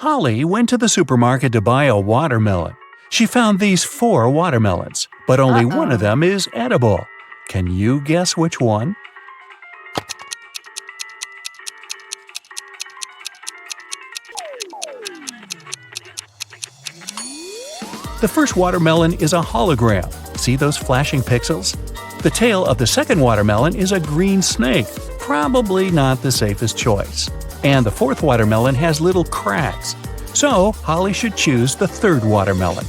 Holly went to the supermarket to buy a watermelon. She found these 4 watermelons, but only one of them is edible. Can you guess which one? The first watermelon is a hologram. See those flashing pixels? The tail of the second watermelon is a green snake, probably not the safest choice. And the fourth watermelon has little cracks. So, Holly should choose the third watermelon.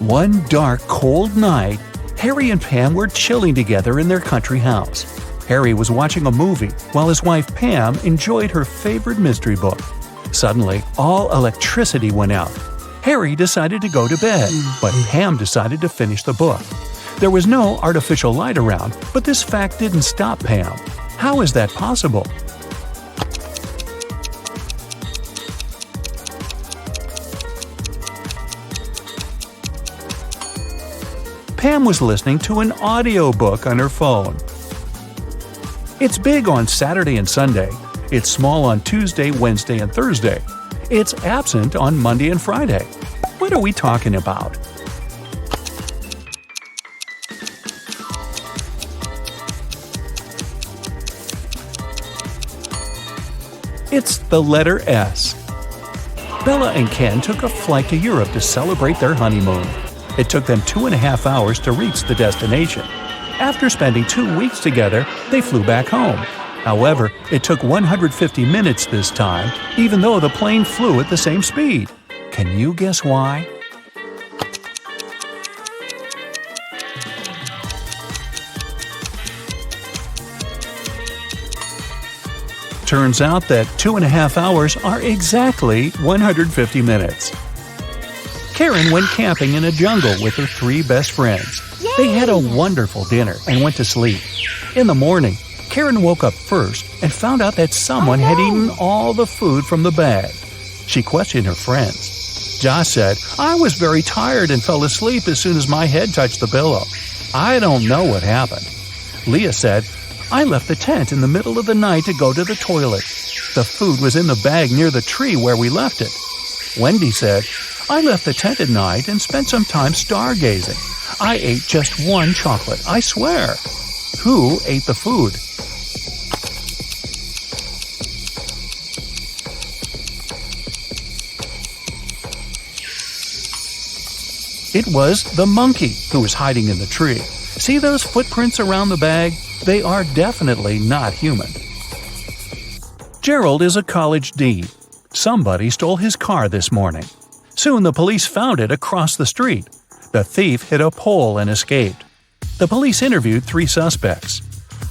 One dark, cold night, Harry and Pam were chilling together in their country house. Harry was watching a movie while his wife Pam enjoyed her favorite mystery book. Suddenly, all electricity went out. Harry decided to go to bed, but Pam decided to finish the book. There was no artificial light around, but this fact didn't stop Pam. How is that possible? Pam was listening to an audiobook on her phone. It's big on Saturday and Sunday. It's small on Tuesday, Wednesday, and Thursday. It's absent on Monday and Friday. What are we talking about? It's the letter S. Bella and Ken took a flight to Europe to celebrate their honeymoon. It took them 2.5 hours to reach the destination. After spending 2 weeks together, they flew back home. However, it took 150 minutes this time, even though the plane flew at the same speed. Can you guess why? Turns out that 2.5 hours are exactly 150 minutes. Karen went camping in a jungle with her 3 best friends. Yay! They had a wonderful dinner and went to sleep. In the morning, Karen woke up first and found out that someone had eaten all the food from the bag. She questioned her friends. Josh said, "I was very tired and fell asleep as soon as my head touched the pillow. I don't know what happened." Leah said, "I left the tent in the middle of the night to go to the toilet. The food was in the bag near the tree where we left it." Wendy said, "I left the tent at night and spent some time stargazing. I ate just 1 chocolate, I swear." Who ate the food? It was the monkey who was hiding in the tree. See those footprints around the bag? They are definitely not human. Gerald is a college dean. Somebody stole his car this morning. Soon the police found it across the street. The thief hit a pole and escaped. The police interviewed 3 suspects.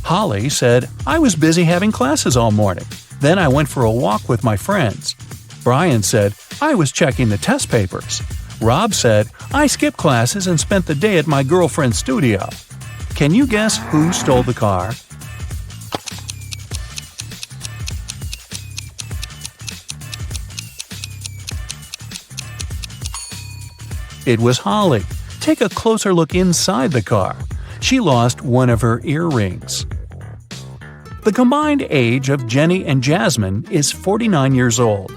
Holly said, "I was busy having classes all morning. Then I went for a walk with my friends." Brian said, "I was checking the test papers." Rob said, "I skipped classes and spent the day at my girlfriend's studio." Can you guess who stole the car? It was Holly. Take a closer look inside the car. She lost one of her earrings. The combined age of Jenny and Jasmine is 49 years old.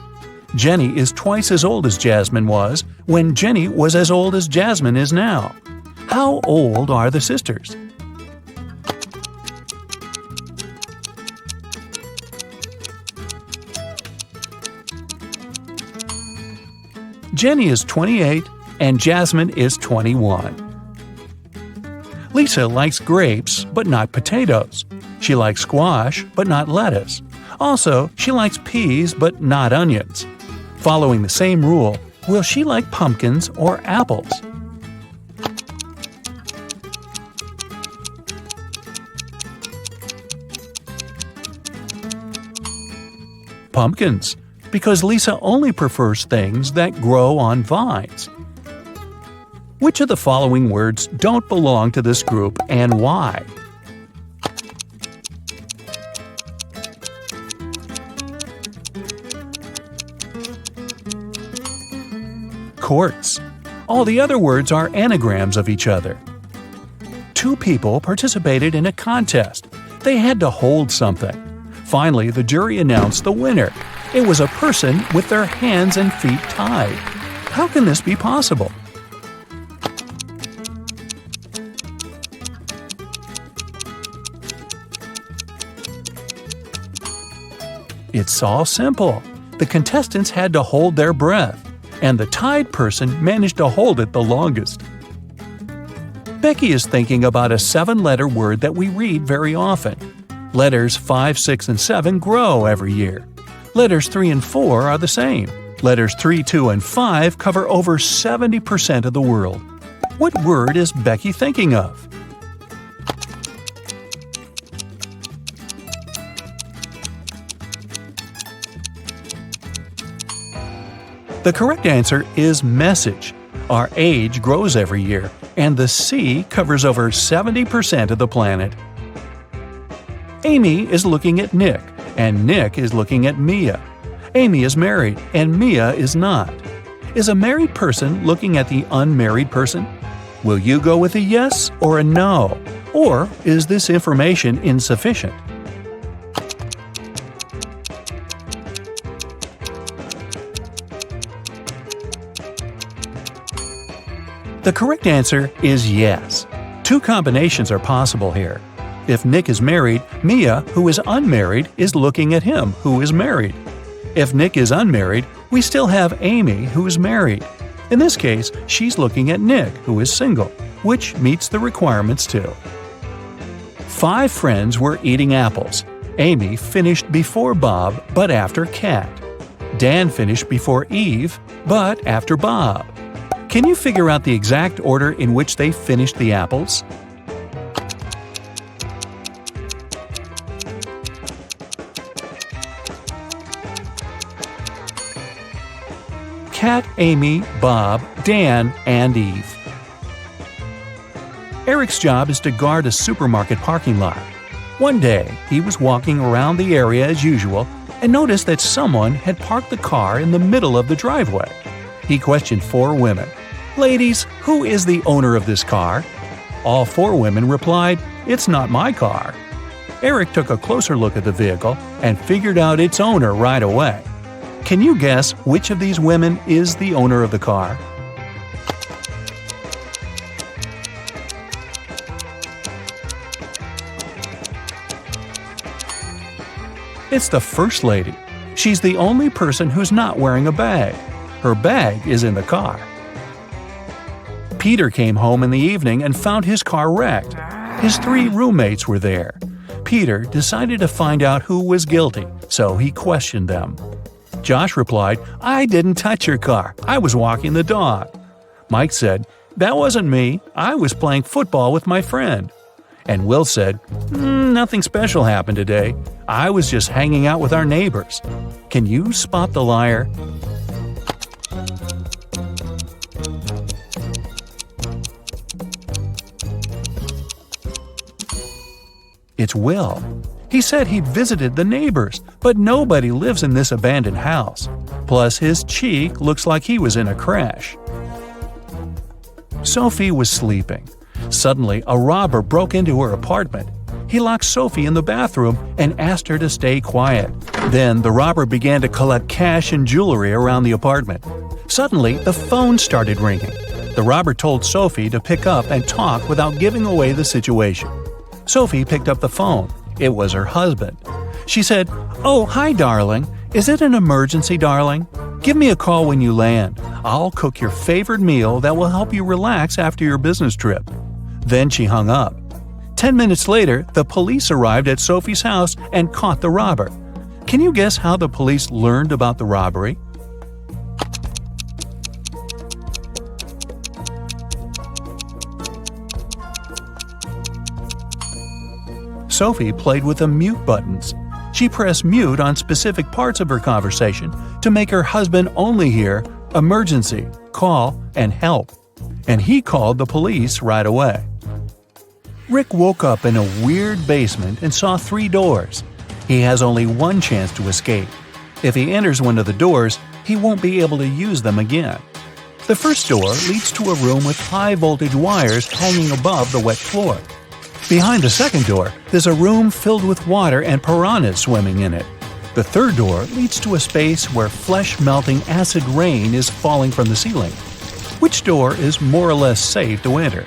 Jenny is twice as old as Jasmine was when Jenny was as old as Jasmine is now. How old are the sisters? Jenny is 28 and Jasmine is 21. Lisa likes grapes but not potatoes. She likes squash but not lettuce. Also, she likes peas but not onions. Following the same rule, will she like pumpkins or apples? Pumpkins, because Lisa only prefers things that grow on vines. Which of the following words don't belong to this group and why? Quartz. All the other words are anagrams of each other. 2 people participated in a contest. They had to hold something. Finally, the jury announced the winner. It was a person with their hands and feet tied. How can this be possible? It's all simple. The contestants had to hold their breath, and the tied person managed to hold it the longest. Becky is thinking about a 7-letter word that we read very often. Letters 5, 6, and 7 grow every year. Letters 3 and 4 are the same. Letters 3, 2, and 5 cover over 70% of the world. What word is Becky thinking of? The correct answer is message. Our age grows every year, and the sea covers over 70% of the planet. Amy is looking at Nick, and Nick is looking at Mia. Amy is married, and Mia is not. Is a married person looking at the unmarried person? Will you go with a yes or a no? Or is this information insufficient? The correct answer is yes. 2 combinations are possible here. If Nick is married, Mia, who is unmarried, is looking at him, who is married. If Nick is unmarried, we still have Amy, who is married. In this case, she's looking at Nick, who is single, which meets the requirements too. 5 friends were eating apples. Amy finished before Bob, but after Kat. Dan finished before Eve, but after Bob. Can you figure out the exact order in which they finished the apples? Kat, Amy, Bob, Dan, and Eve. Eric's job is to guard a supermarket parking lot. One day, he was walking around the area as usual and noticed that someone had parked the car in the middle of the driveway. He questioned 4 women. "Ladies, who is the owner of this car?" All 4 women replied, "It's not my car." Eric took a closer look at the vehicle and figured out its owner right away. Can you guess which of these women is the owner of the car? It's the First Lady. She's the only person who's not wearing a bag. Her bag is in the car. Peter came home in the evening and found his car wrecked. His 3 roommates were there. Peter decided to find out who was guilty, so he questioned them. Josh replied, "I didn't touch your car. I was walking the dog." Mike said, "That wasn't me. I was playing football with my friend." And Will said, "Nothing special happened today. I was just hanging out with our neighbors." Can you spot the liar? It's Will. He said he'd visited the neighbors, but nobody lives in this abandoned house. Plus, his cheek looks like he was in a crash. Sophie was sleeping. Suddenly, a robber broke into her apartment. He locked Sophie in the bathroom and asked her to stay quiet. Then, the robber began to collect cash and jewelry around the apartment. Suddenly, the phone started ringing. The robber told Sophie to pick up and talk without giving away the situation. Sophie picked up the phone. It was her husband. She said, "Oh, hi, darling. Is it an emergency, darling? Give me a call when you land. I'll cook your favorite meal that will help you relax after your business trip." Then she hung up. 10 minutes later, the police arrived at Sophie's house and caught the robber. Can you guess how the police learned about the robbery? Sophie played with the mute buttons. She pressed mute on specific parts of her conversation to make her husband only hear "emergency," "call," and "help." And he called the police right away. Rick woke up in a weird basement and saw 3 doors. He has only one chance to escape. If he enters one of the doors, he won't be able to use them again. The first door leads to a room with high-voltage wires hanging above the wet floor. Behind the second door, there's a room filled with water and piranhas swimming in it. The third door leads to a space where flesh-melting acid rain is falling from the ceiling. Which door is more or less safe to enter?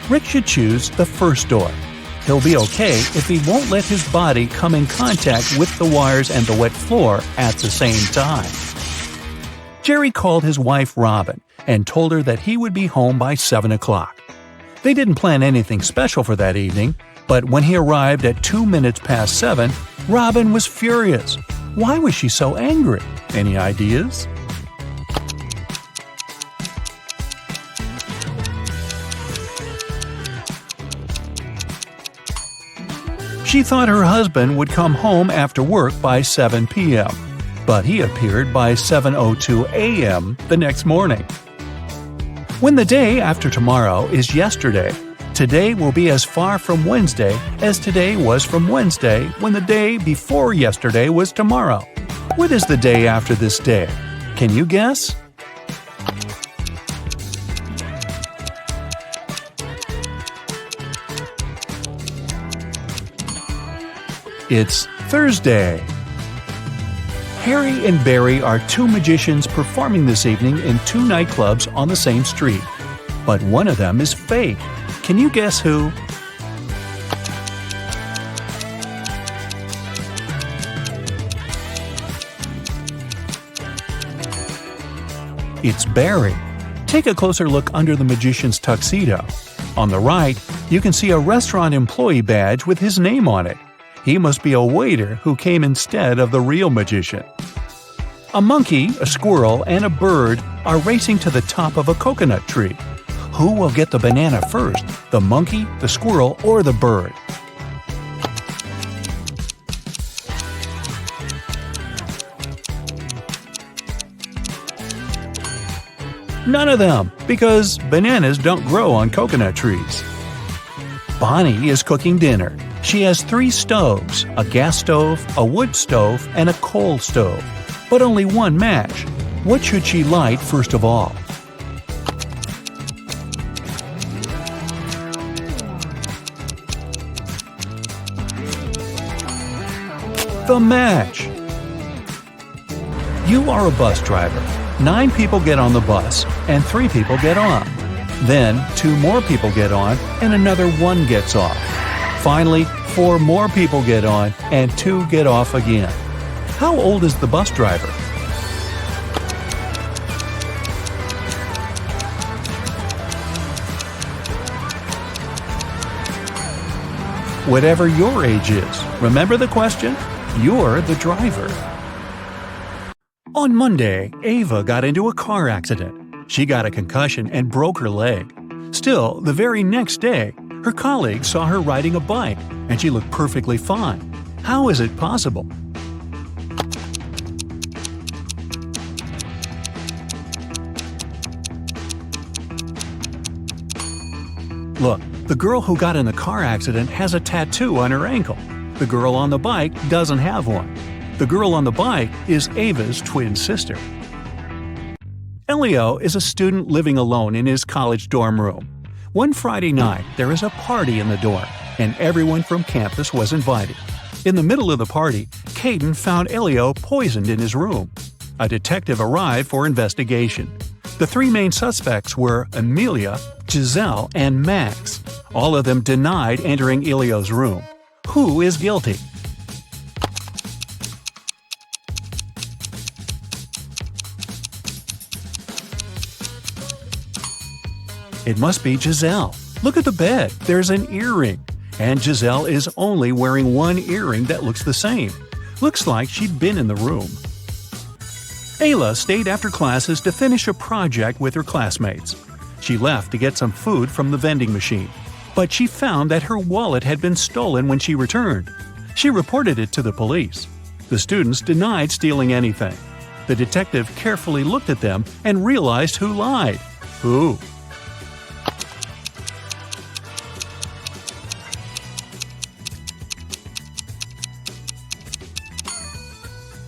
Rick should choose the first door. He'll be okay if he won't let his body come in contact with the wires and the wet floor at the same time. Jerry called his wife Robin and told her that he would be home by 7 o'clock. They didn't plan anything special for that evening, but when he arrived at 2 minutes past 7, Robin was furious. Why was she so angry? Any ideas? She thought her husband would come home after work by 7 p.m., but he appeared by 7:02 a.m. the next morning. When the day after tomorrow is yesterday, today will be as far from Wednesday as today was from Wednesday when the day before yesterday was tomorrow. What is the day after this day? Can you guess? It's Thursday. Harry and Barry are two magicians performing this evening in two nightclubs on the same street. But one of them is fake. Can you guess who? It's Barry. Take a closer look under the magician's tuxedo. On the right, you can see a restaurant employee badge with his name on it. He must be a waiter who came instead of the real magician. A monkey, a squirrel, and a bird are racing to the top of a coconut tree. Who will get the banana first, the monkey, the squirrel, or the bird? None of them, because bananas don't grow on coconut trees. Bonnie is cooking dinner. She has 3 stoves, a gas stove, a wood stove, and a coal stove, but only one match. What should she light first of all? The match! You are a bus driver. 9 people get on the bus, and 3 people get on. Then 2 more people get on, and another 1 gets off. Finally, 4 more people get on, and 2 get off again. How old is the bus driver? Whatever your age is, remember the question? You're the driver. On Monday, Ava got into a car accident. She got a concussion and broke her leg. Still, the very next day, her colleagues saw her riding a bike, and she looked perfectly fine. How is it possible? Look, the girl who got in the car accident has a tattoo on her ankle. The girl on the bike doesn't have one. The girl on the bike is Ava's twin sister. Elio is a student living alone in his college dorm room. One Friday night, there is a party in the dorm, and everyone from campus was invited. In the middle of the party, Caden found Elio poisoned in his room. A detective arrived for investigation. The 3 main suspects were Amelia, Giselle, and Max. All of them denied entering Elio's room. Who is guilty? It must be Giselle. Look at the bed. There's an earring. And Giselle is only wearing one earring that looks the same. Looks like she'd been in the room. Ayla stayed after classes to finish a project with her classmates. She left to get some food from the vending machine, but she found that her wallet had been stolen when she returned. She reported it to the police. The students denied stealing anything. The detective carefully looked at them and realized who lied. Who?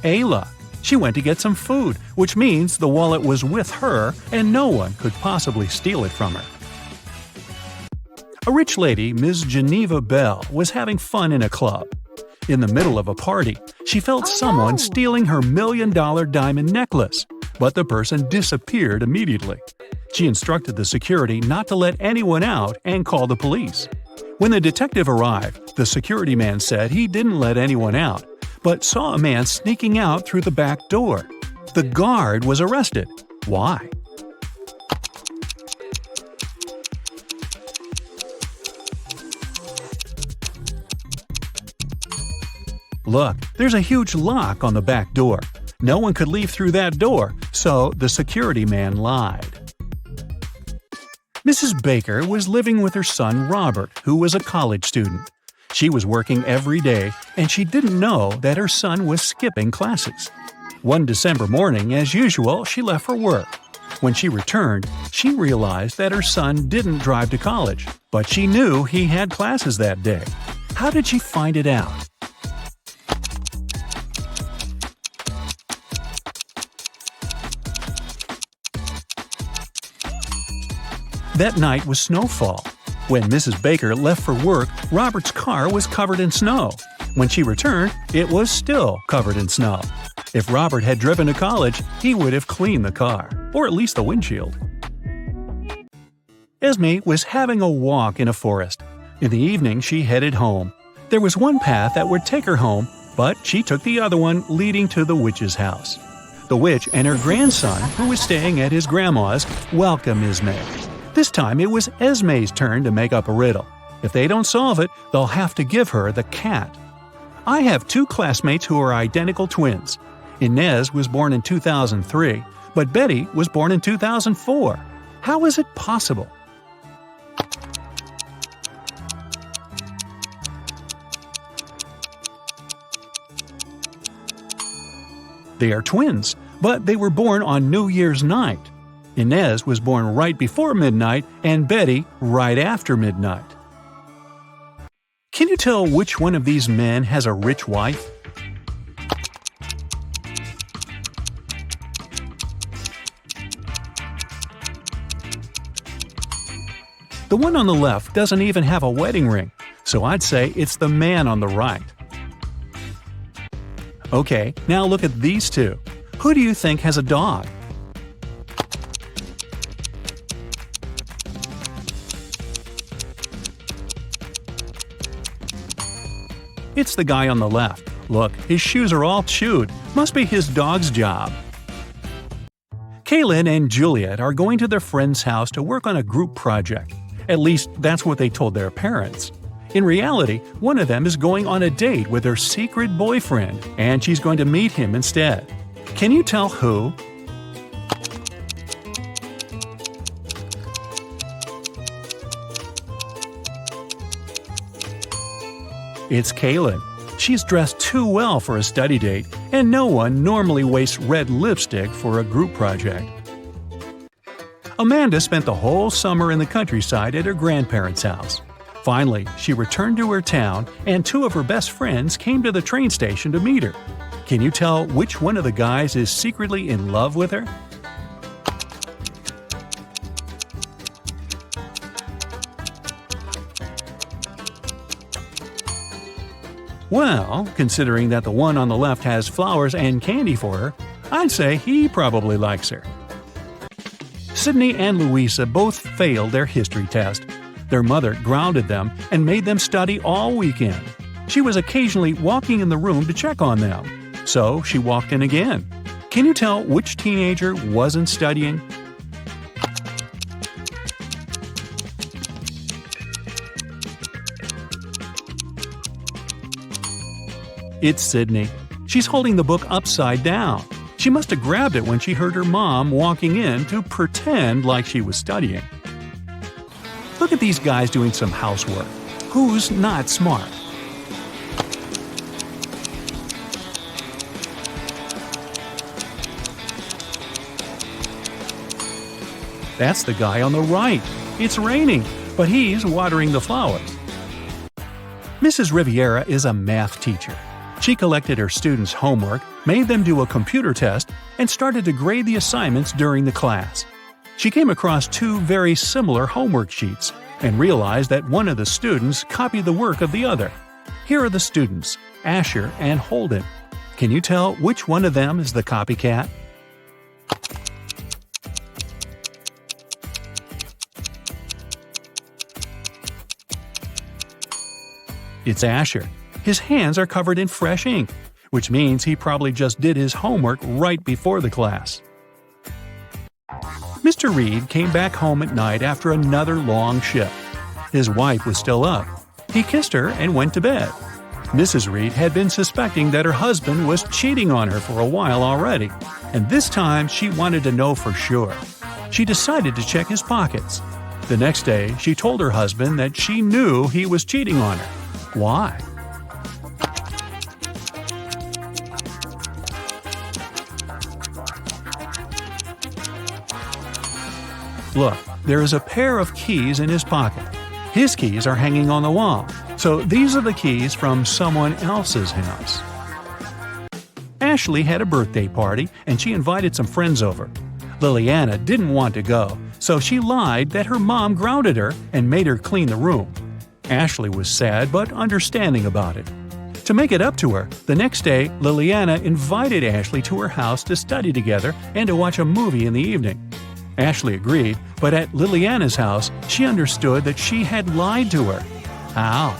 Ayla. She went to get some food, which means the wallet was with her and no one could possibly steal it from her. A rich lady, Ms. Geneva Bell, was having fun in a club. In the middle of a party, she felt someone stealing her $1 million diamond necklace, but the person disappeared immediately. She instructed the security not to let anyone out and call the police. When the detective arrived, the security man said he didn't let anyone out, but saw a man sneaking out through the back door. The guard was arrested. Why? Look, there's a huge lock on the back door. No one could leave through that door, so the security man lied. Mrs. Baker was living with her son Robert, who was a college student. She was working every day, and she didn't know that her son was skipping classes. One December morning, as usual, she left for work. When she returned, she realized that her son didn't drive to college, but she knew he had classes that day. How did she find it out? That night was snowfall. When Mrs. Baker left for work, Robert's car was covered in snow. When she returned, it was still covered in snow. If Robert had driven to college, he would have cleaned the car, or at least the windshield. Esme was having a walk in a forest. In the evening, she headed home. There was one path that would take her home, but she took the other one leading to the witch's house. The witch and her grandson, who was staying at his grandma's, welcomed Esme. This time it was Esme's turn to make up a riddle. If they don't solve it, they'll have to give her the cat. I have two classmates who are identical twins. Inez was born in 2003, but Betty was born in 2004. How is it possible? They are twins, but they were born on New Year's night. Inez was born right before midnight and Betty right after midnight. Can you tell which one of these men has a rich wife? The one on the left doesn't even have a wedding ring, so I'd say it's the man on the right. Okay, now look at these two. Who do you think has a dog? It's the guy on the left. Look, his shoes are all chewed. Must be his dog's job. Kaylin and Juliet are going to their friend's house to work on a group project. At least, that's what they told their parents. In reality, one of them is going on a date with her secret boyfriend, and she's going to meet him instead. Can you tell who? It's Kaylin. She's dressed too well for a study date, and no one normally wastes red lipstick for a group project. Amanda spent the whole summer in the countryside at her grandparents' house. Finally, she returned to her town, and two of her best friends came to the train station to meet her. Can you tell which one of the guys is secretly in love with her? Well, considering that the one on the left has flowers and candy for her, I'd say he probably likes her. Sydney and Louisa both failed their history test. Their mother grounded them and made them study all weekend. She was occasionally walking in the room to check on them. So she walked in again. Can you tell which teenager wasn't studying? It's Sydney. She's holding the book upside down. She must have grabbed it when she heard her mom walking in to pretend like she was studying. Look at these guys doing some housework. Who's not smart? That's the guy on the right. It's raining, but he's watering the flowers. Mrs. Riviera is a math teacher. She collected her students' homework, made them do a computer test, and started to grade the assignments during the class. She came across two very similar homework sheets and realized that one of the students copied the work of the other. Here are the students, Asher and Holden. Can you tell which one of them is the copycat? It's Asher. His hands are covered in fresh ink, which means he probably just did his homework right before the class. Mr. Reed came back home at night after another long shift. His wife was still up. He kissed her and went to bed. Mrs. Reed had been suspecting that her husband was cheating on her for a while already, and this time she wanted to know for sure. She decided to check his pockets. The next day, she told her husband that she knew he was cheating on her. Why? Look, there is a pair of keys in his pocket. His keys are hanging on the wall, so these are the keys from someone else's house. Ashley had a birthday party and she invited some friends over. Liliana didn't want to go, so she lied that her mom grounded her and made her clean the room. Ashley was sad but understanding about it. To make it up to her, the next day Liliana invited Ashley to her house to study together and to watch a movie in the evening. Ashley agreed, but at Liliana's house, she understood that she had lied to her. How?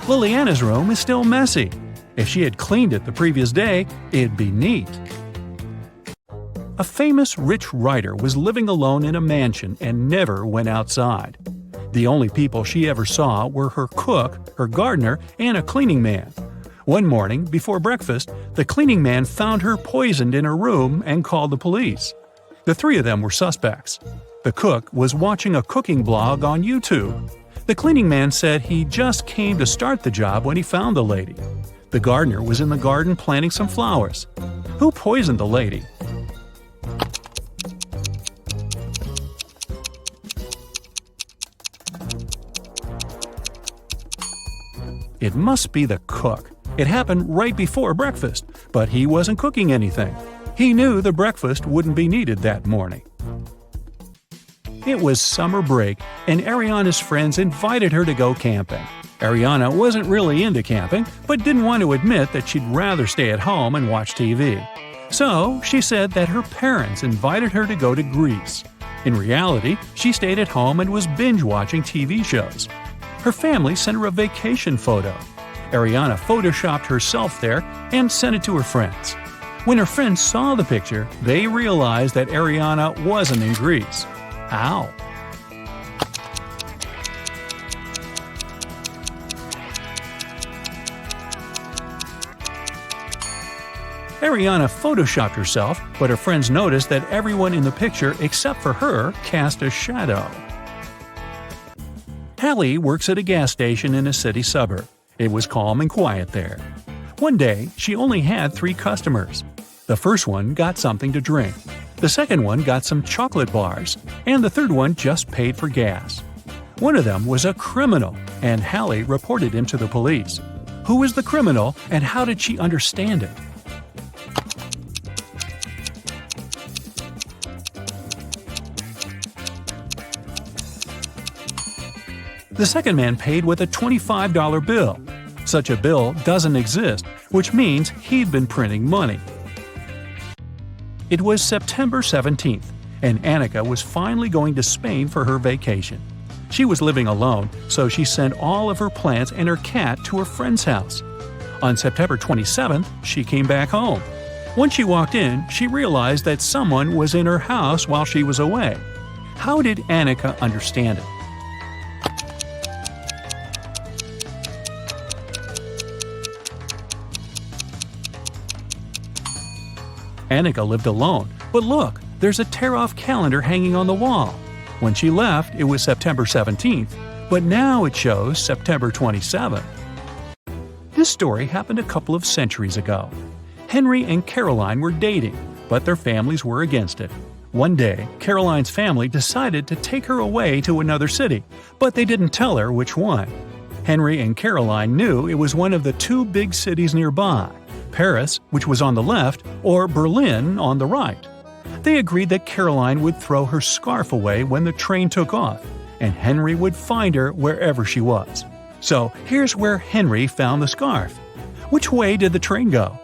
Liliana's room is still messy. If she had cleaned it the previous day, it'd be neat. A famous rich writer was living alone in a mansion and never went outside. The only people she ever saw were her cook, her gardener, and a cleaning man. One morning, before breakfast, the cleaning man found her poisoned in her room and called the police. The three of them were suspects. The cook was watching a cooking blog on YouTube. The cleaning man said he just came to start the job when he found the lady. The gardener was in the garden planting some flowers. Who poisoned the lady? It must be the cook. It happened right before breakfast, but he wasn't cooking anything. He knew the breakfast wouldn't be needed that morning. It was summer break, and Ariana's friends invited her to go camping. Ariana wasn't really into camping, but didn't want to admit that she'd rather stay at home and watch TV. So she said that her parents invited her to go to Greece. In reality, she stayed at home and was binge-watching TV shows. Her family sent her a vacation photo. Ariana photoshopped herself there and sent it to her friends. When her friends saw the picture, they realized that Ariana wasn't in Greece. How? Ariana photoshopped herself, but her friends noticed that everyone in the picture except for her cast a shadow. Hallie works at a gas station in a city suburb. It was calm and quiet there. One day, she only had 3 customers. The first one got something to drink. The second one got some chocolate bars, and the third one just paid for gas. One of them was a criminal, and Hallie reported him to the police. Who was the criminal, and how did she understand it? The second man paid with a $25 bill. Such a bill doesn't exist, which means he'd been printing money. It was September 17th, and Annika was finally going to Spain for her vacation. She was living alone, so she sent all of her plants and her cat to her friend's house. On September 27th, she came back home. When she walked in, she realized that someone was in her house while she was away. How did Annika understand it? Annika lived alone, but look, there's a tear-off calendar hanging on the wall. When she left, it was September 17th, but now it shows September 27th. This story happened a couple of centuries ago. Henry and Caroline were dating, but their families were against it. One day, Caroline's family decided to take her away to another city, but they didn't tell her which one. Henry and Caroline knew it was one of the two big cities nearby, Paris, which was on the left, or Berlin on the right. They agreed that Caroline would throw her scarf away when the train took off, and Henry would find her wherever she was. So here's where Henry found the scarf. Which way did the train go?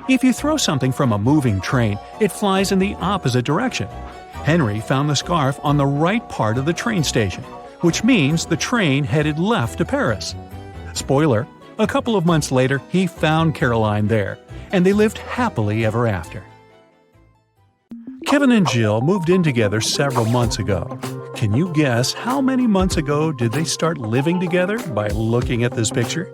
If you throw something from a moving train, it flies in the opposite direction. Henry found the scarf on the right part of the train station, which means the train headed left to Paris. Spoiler, a couple of months later he found Caroline there, and they lived happily ever after. Kevin and Jill moved in together several months ago. Can you guess how many months ago did they start living together by looking at this picture?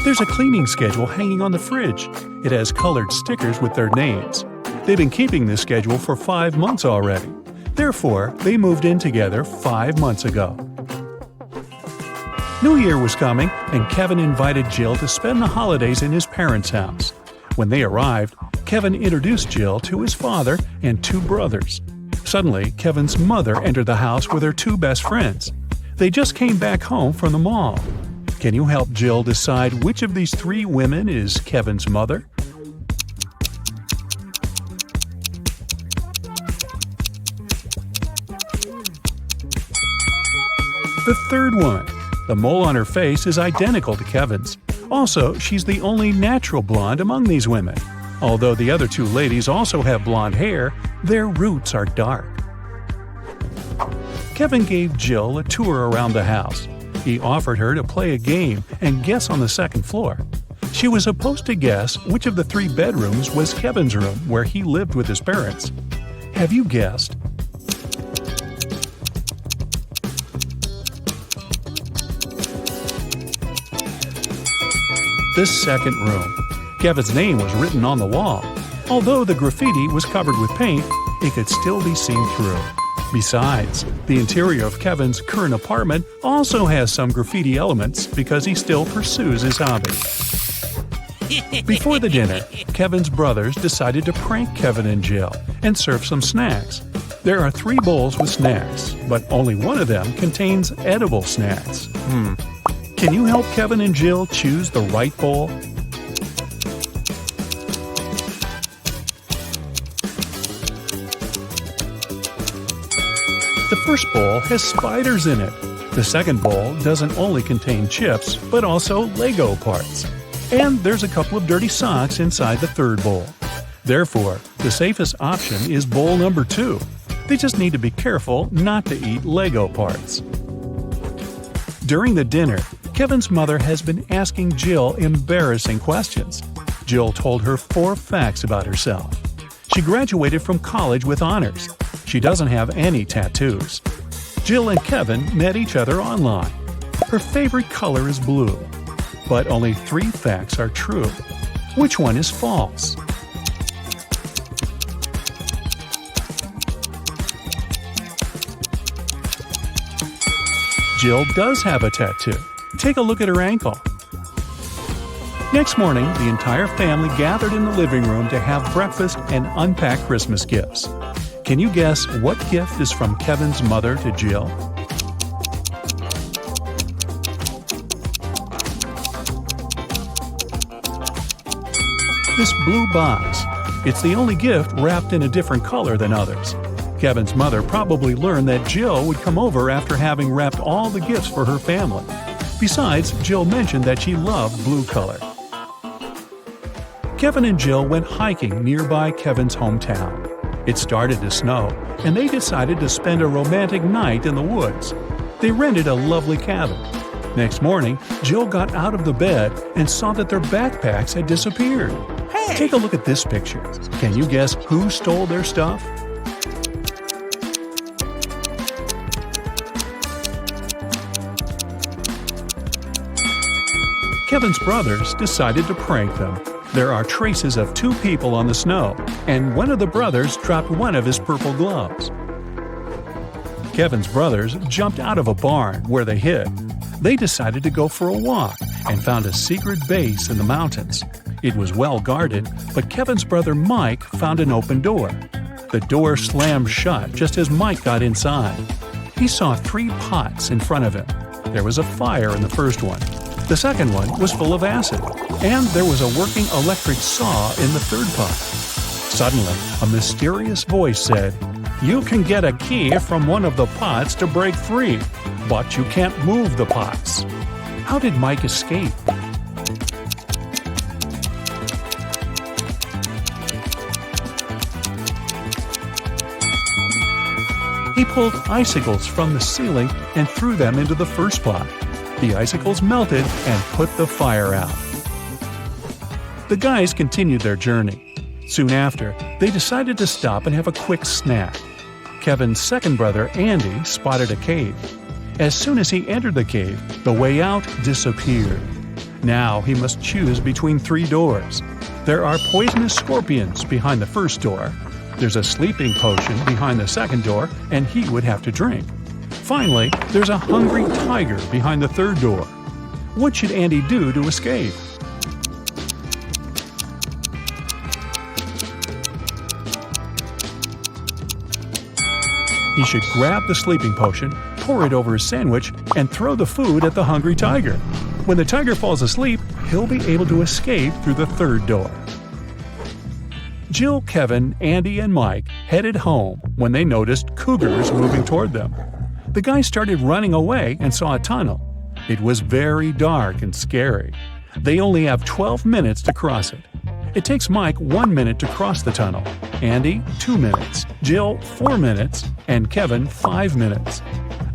There's a cleaning schedule hanging on the fridge. It has colored stickers with their names. They've been keeping this schedule for 5 months already. Therefore, they moved in together 5 months ago. New Year was coming, and Kevin invited Jill to spend the holidays in his parents' house. When they arrived, Kevin introduced Jill to his father and 2 brothers. Suddenly, Kevin's mother entered the house with her 2 best friends. They just came back home from the mall. Can you help Jill decide which of these 3 women is Kevin's mother? The third woman. The mole on her face is identical to Kevin's. Also, she's the only natural blonde among these women. Although the other 2 ladies also have blonde hair, their roots are dark. Kevin gave Jill a tour around the house. He offered her to play a game and guess on the second floor. She was supposed to guess which of the 3 bedrooms was Kevin's room where he lived with his parents. Have you guessed? The second room. Kevin's name was written on the wall. Although the graffiti was covered with paint, it could still be seen through. Besides, the interior of Kevin's current apartment also has some graffiti elements because he still pursues his hobby. Before the dinner, Kevin's brothers decided to prank Kevin and Jill and serve some snacks. There are 3 bowls with snacks, but only one of them contains edible snacks. Can you help Kevin and Jill choose the right bowl? The first bowl has spiders in it. The second bowl doesn't only contain chips, but also Lego parts. And there's a couple of dirty socks inside the third bowl. Therefore, the safest option is bowl number 2. They just need to be careful not to eat Lego parts. During the dinner, Kevin's mother has been asking Jill embarrassing questions. Jill told her 4 facts about herself. She graduated from college with honors. She doesn't have any tattoos. Jill and Kevin met each other online. Her favorite color is blue. But only 3 facts are true. Which one is false? Jill does have a tattoo. Take a look at her ankle. Next morning, the entire family gathered in the living room to have breakfast and unpack Christmas gifts. Can you guess what gift is from Kevin's mother to Jill? This blue box. It's the only gift wrapped in a different color than others. Kevin's mother probably learned that Jill would come over after having wrapped all the gifts for her family. Besides, Jill mentioned that she loved blue color. Kevin and Jill went hiking nearby Kevin's hometown. It started to snow, and they decided to spend a romantic night in the woods. They rented a lovely cabin. Next morning, Jill got out of the bed and saw that their backpacks had disappeared. Hey! Take a look at this picture. Can you guess who stole their stuff? Kevin's brothers decided to prank them. There are traces of two people on the snow, and one of the brothers dropped one of his purple gloves. Kevin's brothers jumped out of a barn where they hid. They decided to go for a walk and found a secret base in the mountains. It was well guarded, but Kevin's brother Mike found an open door. The door slammed shut just as Mike got inside. He saw 3 pots in front of him. There was a fire in the first one. The second one was full of acid, and there was a working electric saw in the third pot. Suddenly, a mysterious voice said, "You can get a key from one of the pots to break free, but you can't move the pots." How did Mike escape? He pulled icicles from the ceiling and threw them into the first pot. The icicles melted and put the fire out. The guys continued their journey. Soon after, they decided to stop and have a quick snack. Kevin's second brother, Andy, spotted a cave. As soon as he entered the cave, the way out disappeared. Now he must choose between 3 doors. There are poisonous scorpions behind the first door. There's a sleeping potion behind the second door, and he would have to drink. Finally, there's a hungry tiger behind the third door. What should Andy do to escape? He should grab the sleeping potion, pour it over his sandwich, and throw the food at the hungry tiger. When the tiger falls asleep, he'll be able to escape through the third door. Jill, Kevin, Andy, and Mike headed home when they noticed cougars moving toward them. The guys started running away and saw a tunnel. It was very dark and scary. They only have 12 minutes to cross it. It takes Mike 1 minute to cross the tunnel, Andy 2 minutes, Jill 4 minutes, and Kevin 5 minutes.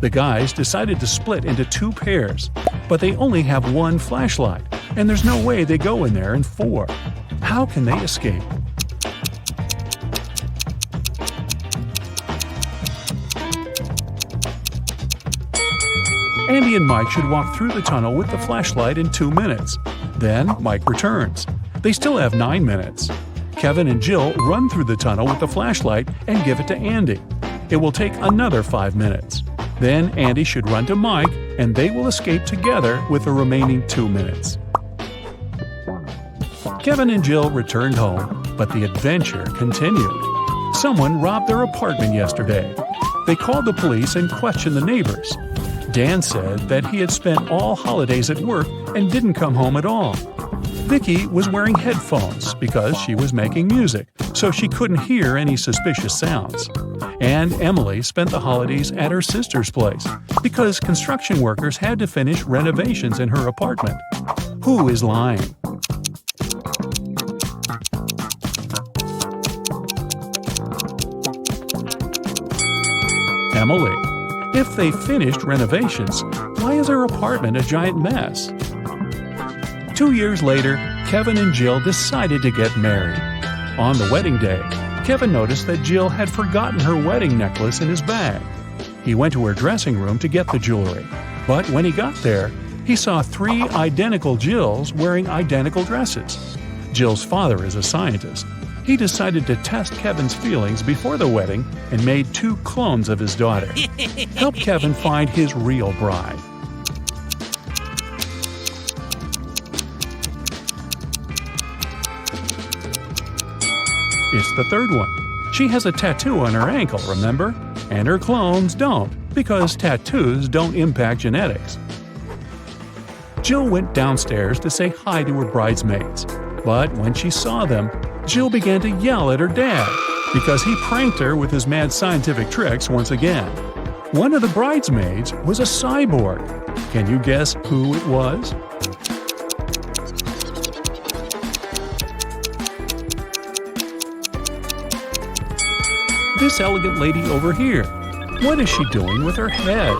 The guys decided to split into 2 pairs, but they only have 1 flashlight, and there's no way they go in there in 4. How can they escape? Andy and Mike should walk through the tunnel with the flashlight in 2 minutes. Then Mike returns. They still have 9 minutes. Kevin and Jill run through the tunnel with the flashlight and give it to Andy. It will take another 5 minutes. Then Andy should run to Mike, and they will escape together with the remaining 2 minutes. Kevin and Jill returned home, but the adventure continued. Someone robbed their apartment yesterday. They called the police and questioned the neighbors. Dan said that he had spent all holidays at work and didn't come home at all. Vicky was wearing headphones because she was making music, so she couldn't hear any suspicious sounds. And Emily spent the holidays at her sister's place because construction workers had to finish renovations in her apartment. Who is lying? Emily. If they finished renovations, why is her apartment a giant mess? 2 years later, Kevin and Jill decided to get married. On the wedding day, Kevin noticed that Jill had forgotten her wedding necklace in his bag. He went to her dressing room to get the jewelry, but when he got there, he saw 3 identical Jills wearing identical dresses. Jill's father is a scientist. He decided to test Kevin's feelings before the wedding and made 2 clones of his daughter. Help Kevin find his real bride. It's the third one. She has a tattoo on her ankle, remember? And her clones don't, because tattoos don't impact genetics. Jill went downstairs to say hi to her bridesmaids, but when she saw them, Jill began to yell at her dad because he pranked her with his mad scientific tricks once again. One of the bridesmaids was a cyborg. Can you guess who it was? This elegant lady over here. What is she doing with her head?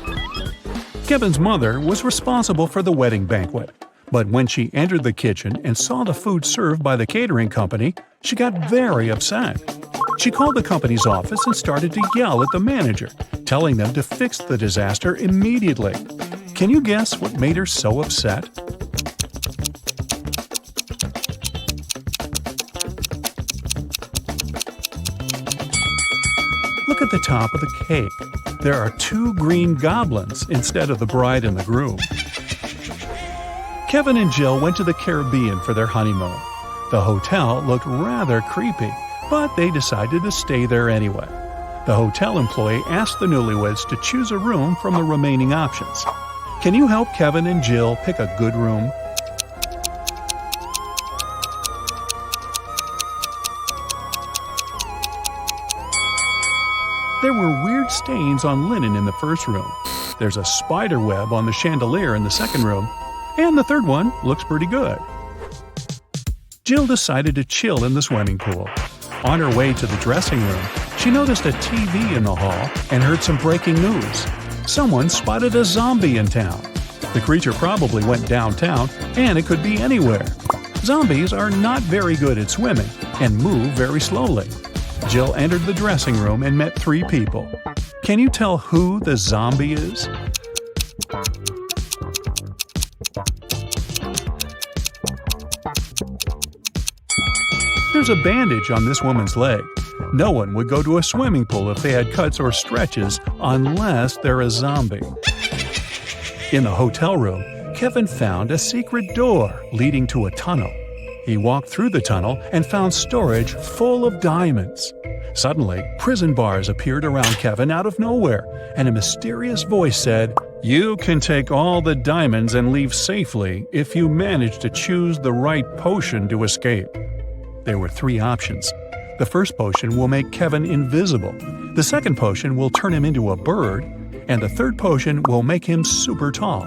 Kevin's mother was responsible for the wedding banquet. But when she entered the kitchen and saw the food served by the catering company, she got very upset. She called the company's office and started to yell at the manager, telling them to fix the disaster immediately. Can you guess what made her so upset? Look at the top of the cake. There are 2 green goblins instead of the bride and the groom. Kevin and Jill went to the Caribbean for their honeymoon. The hotel looked rather creepy, but they decided to stay there anyway. The hotel employee asked the newlyweds to choose a room from the remaining options. Can you help Kevin and Jill pick a good room? There were weird stains on linen in the first room. There's a spider web on the chandelier in the second room, and the third one looks pretty good. Jill decided to chill in the swimming pool. On her way to the dressing room, she noticed a TV in the hall and heard some breaking news. Someone spotted a zombie in town. The creature probably went downtown, and it could be anywhere. Zombies are not very good at swimming and move very slowly. Jill entered the dressing room and met 3 people. Can you tell who the zombie is? There's a bandage on this woman's leg. No one would go to a swimming pool if they had cuts or stretches unless they're a zombie. In the hotel room, Kevin found a secret door leading to a tunnel. He walked through the tunnel and found storage full of diamonds. Suddenly, prison bars appeared around Kevin out of nowhere, and a mysterious voice said, "You can take all the diamonds and leave safely if you manage to choose the right potion to escape." There were 3 options. The first potion will make Kevin invisible, the second potion will turn him into a bird, and the third potion will make him super tall.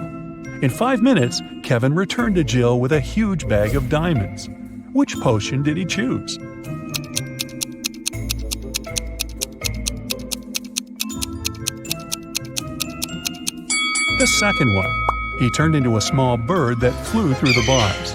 In 5 minutes, Kevin returned to Jill with a huge bag of diamonds. Which potion did he choose? The second one. He turned into a small bird that flew through the bars.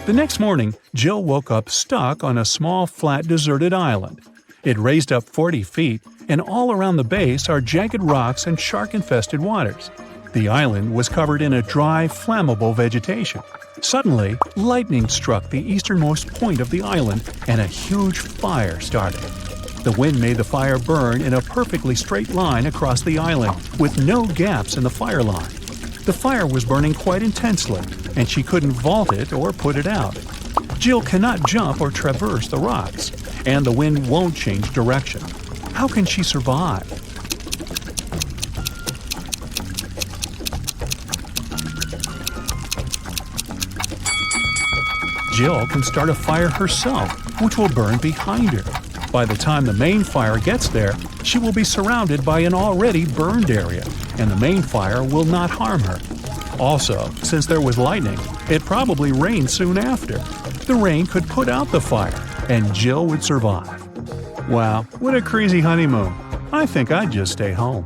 The next morning, Jill woke up stuck on a small, flat, deserted island. It raised up 40 feet, and all around the base are jagged rocks and shark-infested waters. The island was covered in a dry, flammable vegetation. Suddenly, lightning struck the easternmost point of the island, and a huge fire started. The wind made the fire burn in a perfectly straight line across the island, with no gaps in the fire line. The fire was burning quite intensely, and she couldn't vault it or put it out. Jill cannot jump or traverse the rocks, and the wind won't change direction. How can she survive? Jill can start a fire herself, which will burn behind her. By the time the main fire gets there, she will be surrounded by an already burned area, and the main fire will not harm her. Also, since there was lightning, it probably rained soon after. The rain could put out the fire, and Jill would survive. Wow, what a crazy honeymoon. I think I'd just stay home.